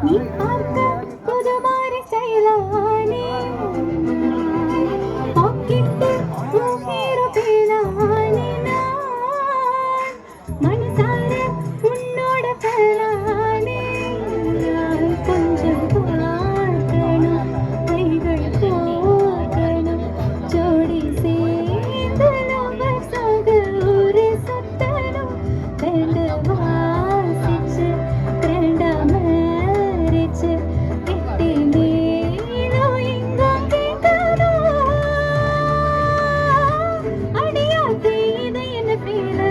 நீ பார்க்க புது மாதிரி ஸ்டைலானே பாக்கெட்டு ஹீரோ பேரானே நான் மனசார உன்னோட பேரானே கொஞ்சம் பார்க்கணும் கைகள் போகணும் ஜோடி சேர்ந்து லவர் சாக ஒரு சுத்தணும் ரெண்டு வாசிச்சு ரெண்டா மேரிச்சு கெட்டி நீளம் எங்கும் கேட்கணும் அடியாத்தி இது என்ன பேரு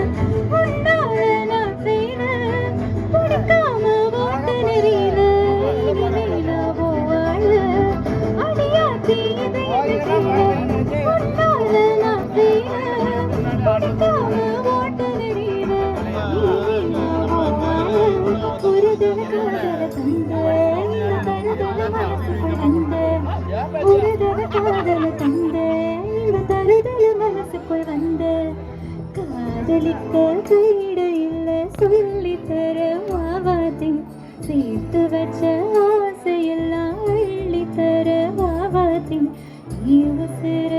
உன்னால நான் பேரு பிடிக்காம ஓட்டு நெறியில இனிமேலாவோ வாழ அடியாத்தி இது என்ன பேரு உன்னால நான் பேரு பிடிக்காம ஓட்டு நெறியில இனிமேலாவோ வாழ ஒரு தடவை காதல தந்த இந்த தருதல மனசுக்குள் வந்த ஒரு தடவை காதல தந்த இந்த தருதல மனசுக்குள் வந்த காதலிக்க கைடு இல்ல சொல்லி தர வாவாதி சேர்த்து வச்ச ஆசையெல்லாம் அள்ளி தர வாவாதி உசுர